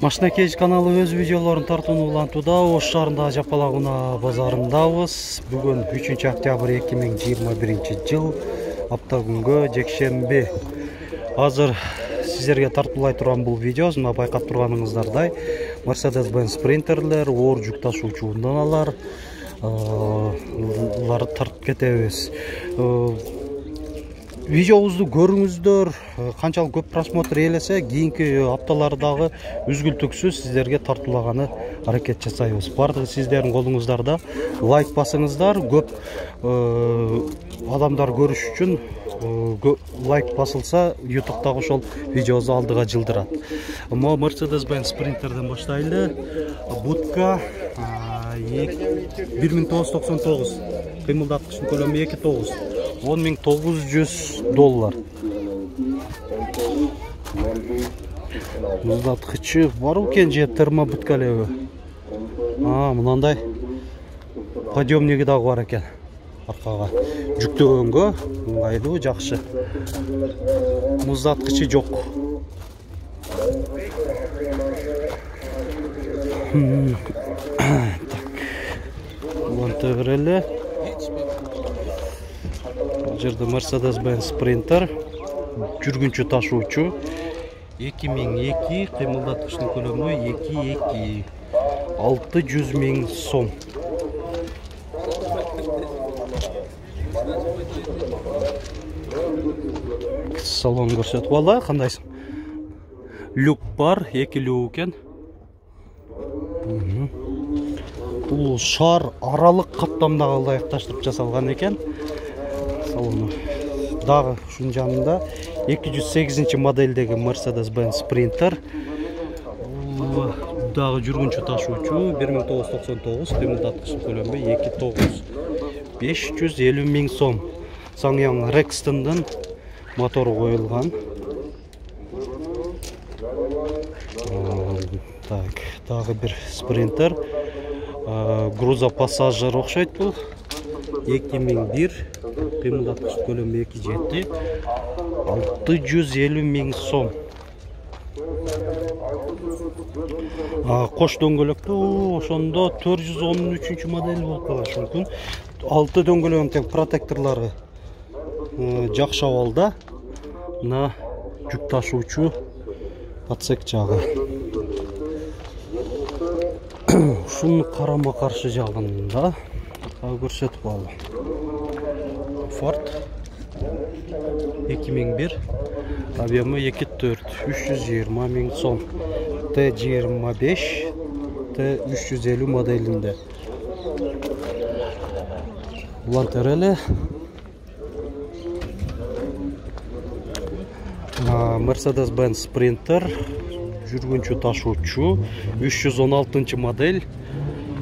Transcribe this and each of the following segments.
Машина Кейж каналы өз видеоларын тартууну улантууда. Ош шаарындагы Жапалагуна базарындабыз. Бүгүн 3 октябрь 2021 жыл. Апта күнгө жекшемби. Азыр сиздерге тартуулай турган бул видео, мына байкап турганыңыздардай Mercedes-Benz Sprinter'лер, оор жүк ташуучу унданалар тартып кетебиз. Видеобузду көрүңүздөр, канчалык көп просмотр элесе, кийинки апталардагы үзгүлтүксүз сиздерге тартуулаганы аракет жасайбыз. Бардыгы сиздердин колуңуздарда. Лайк басыңыздар, көп адамдар көрүш үчүн лайк басылса, YouTube'дагы ошол видеобузду алдыга жылдырат. Мо Mercedes-Benz Sprinter'ден баштайлы. Будка 1999. Кыймылдаткычтын көлөмү 2.9. $10.900. Муздаткычы бар экен же термобуткалеби? Мынандай подъемниги дагы бар экен. Аркага жүктөгөнгө ыңгайлуу, жакшы. Муздаткычы жок. Так. Уланта берели. Жерде Mercedes-Benz Sprinter, жүргүнчү ташуучу, 2002, кыймылдаткычтын көлөмү 2.2, 600.000 сом. Салон көрсөтүп алалы, кандайсың? Люк бар, 2 люк экен. Бул шар аралык каптамдагы ылайыкташтырып жасалган экен. Салону дагы ушунун жанында 208 модельдеги Mercedes-Benz Sprinter. Дагы жүргүнчү ташуучу, 1999, кыймылдаткычтын көлөмү 2.9, 550.000 сом. Саңяң Rexton'дун мотору коюлган. Так, дагы бир Sprinter. Грузопассажир окшойт бул. 2001, кыймылдаткычтын көлөмү 2.7, 650.000 сом. Кош дөңгөлөктө ошондо 413 модель болуп калышы мүмкүн. 6 дөңгөлөгүнүн тең протекторлору жакшы абалда. Мына жүк ташуучу отсек жагы. Ушунун карама каршы жагында көрсөтүп алды. Ford 2001, объемы 2.4, 320.000 сом. T25, T350 моделинде. Улантерели. Mercedes-Benz Sprinter, жүргүнчү ташуучу, 316 модель,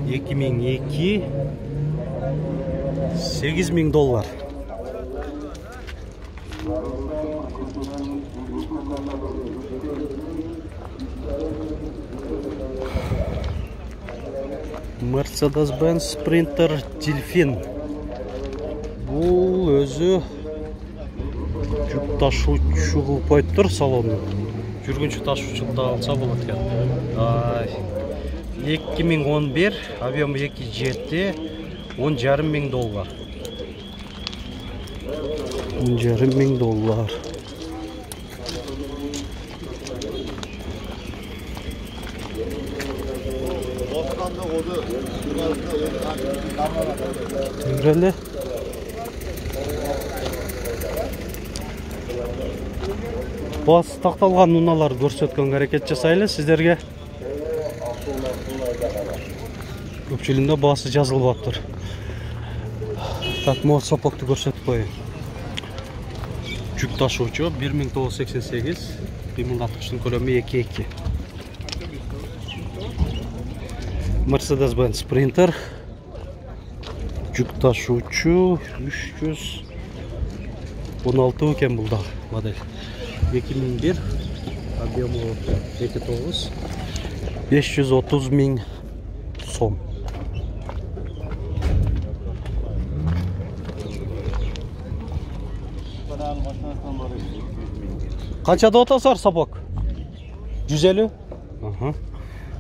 2002, $8.000. Mercedes-Benz Sprinter Delfin. Бул өзү жүк ташуучу кылып коюптур салонду. Жүргүнчү ташуучулукта алса болот экен. 2011, объемы 2.7, $10.500. $10.500. Göreli. Бас такталган унаалар көрсөткөнгө аракет жасайлы сиздерге. Көпчүлүгүндө басы жазылбаптыр. Так, мол сапокту көрсөтүп коеюн. Жүк ташуучу 1988, кыймылдаткычтын көлөмү 2.2. Mercedes-Benz Sprinter, жүк ташуучу 316 экен бул дагы модель. 2001, объемы 2.9, 530.000 сом. Qanchada o'tasizlar sopok? 150? Aha.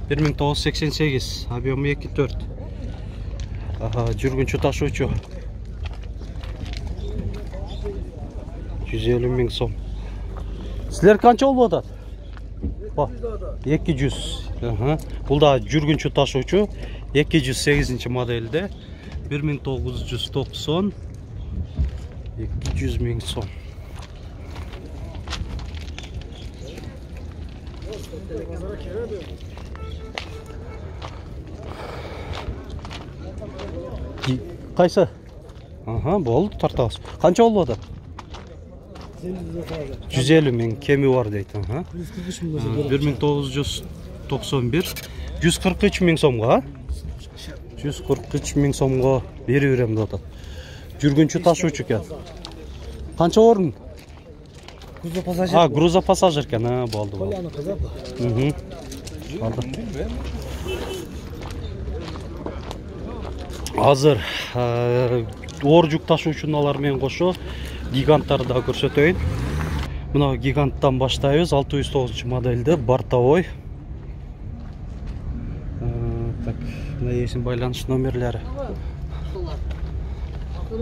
1988. Объемы 2,4. Aha, жүргінші ташуучу. 150 миң сом. Сілер қанша олып атат? 200. Aha. Бұл да жүргінші ташуучу. 208 модельде. 1990. 200 миң сом. Қайсы? Aha, болды, тартамыз. Қанша олып атат? 150 миң кеми бар дейді. 1991. 143 миң сомға? 143 миң сомға бері беремін атат. Жүргінші ташуучу екен. Қанша орын? Грузопассажир екен, болды. Азыр ор жүк ташуучуналармен кошо гиганттарды да көрсөтөйүн. Мына гиганттан баштайбыз. 609 модельде бортовой. Так, мына есин байланыш номерлери.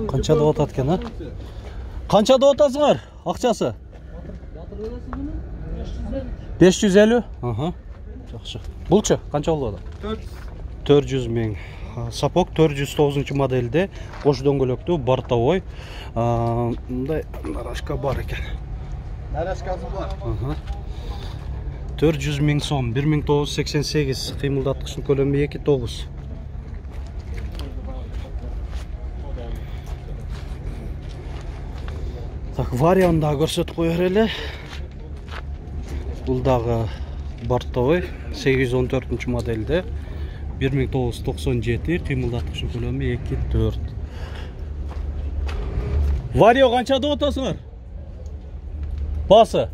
Канча деп атат экен, Канча деп атасыңар? Акчасы? 550? Ага. Жакшы. Булчу канча болот? 400 миң. Сапог 409 модельде, кош дөңгөлөктүү, бортовой. Мындай нарашка бар экен. Нарашкасы бар. 400 миң сом, 1988, кыймылдаткычтын көлөмү 2,9. Так, вариант да көрсөтүп коер эле. Бул дагы бортовой, 814 модельде. 1997, кыймылдаткычтын көлөмү 2,4. Варио канча деп атасыңар? Басы?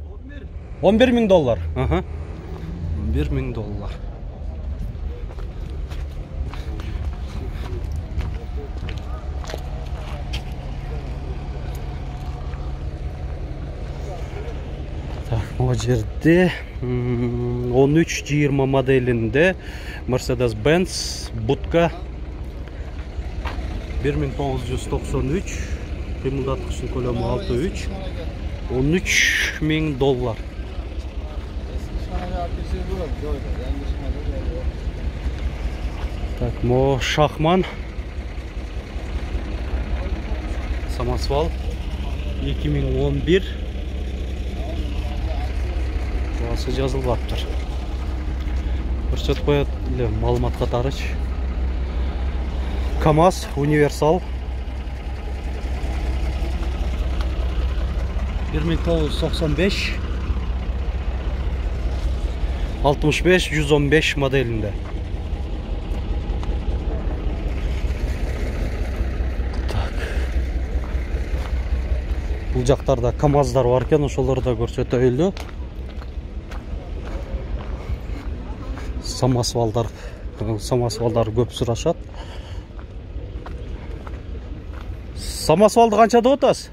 11 миң доллар. 11 миң доллар. Так, о жерде 13-20 моделинде Mercedes-Benz будка 1993, кыймылдаткычтын көлөмү 6,3, 13 миң доллар. Так, мо Шахман самосвал 2011. Басы жазылып аптыр. Көрсөтүп коет эле маалымат катарыч. КамАЗ универсал 1995, 65-115 моделинде. Так. Бул жактарда КамАЗдар бар экен, ошолорду да көрсөтөйлү. Самосвалдар көп сурашат. Самосвалды канча деп атасыз?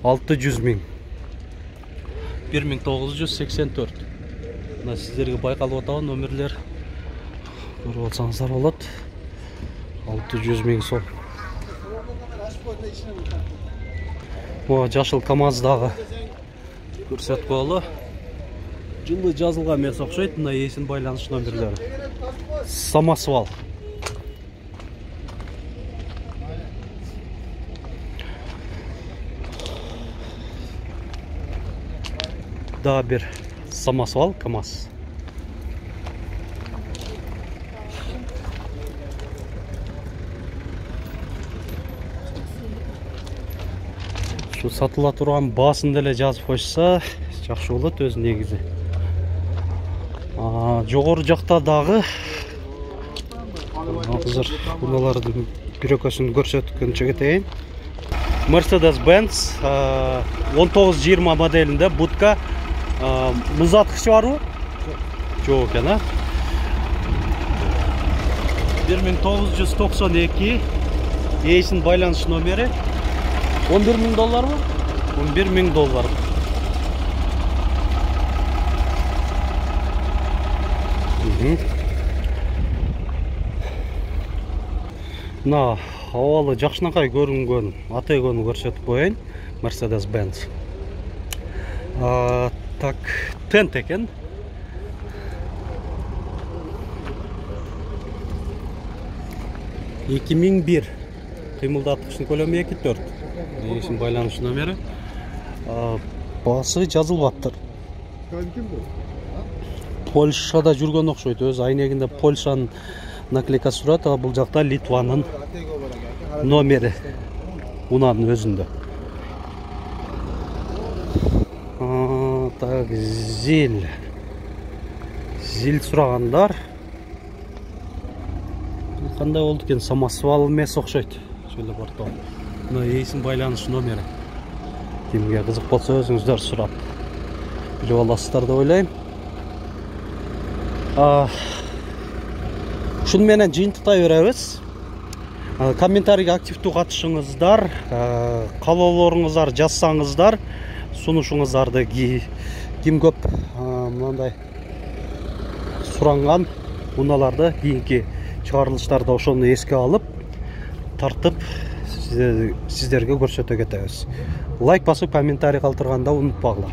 600 миң. 1984. Мына сиздерге байкалып атабы номерлер. Көрүп атсаңыздар болот. 600 миң сом. Бу жашыл КамАЗдагы көрсөтүп коелу. Жылы жазылган эмес окшойт, мына эсин байланыш номерлери. Самосвал. Да, бир самосвал КамАЗ. Şu satıla турган баасын деле жазып койса, жакшы болот өзү негизи. Жогору жакта дагы азыр муналардын бирөкөсүн көрсөткөнчө кетейин. Mercedes-Benz 1920 моделинде будка музаткычы барбы? Жок экен, 1992, эсин байланыш номери 11 миң долларбы? 11 миң доллар. Мына абалы жакшынакай көрүнгөн Атегону көрсөтүп коеюн. Mercedes-Benz. Так, тент экен. Эки миң бир. Кыймылдаткычтын көлөмү 2.4. Эсин байланыш номери. Басы жазылбаптыр. Польшада жүргөн окшойт. Өз айнегинде Польшанын наклейкасы турат, а бул жакта Литванын номери. Унанын өзүндө. Так, зил сурагандар. Кандай болду экен, самосвал эмес окшойт. Шöyle бартап. Мына эсин байланыш номери. Кимге кызык болсо өзүңүздөр сурап билип аласыздар деп ойлойм. Ушуну менен жыйынтыктай беребиз. Комментарийге активдүү катышыңыздар, каалоолоруңуздар жазсаңыздар, сунушуңуздарды ким көп мындай суранган унааларды кийинки чыгарылыштарда ошону эске алып тартып сиздерге көрсөтө кетебиз. Лайк басып комментарий калтырганда унутпагыла.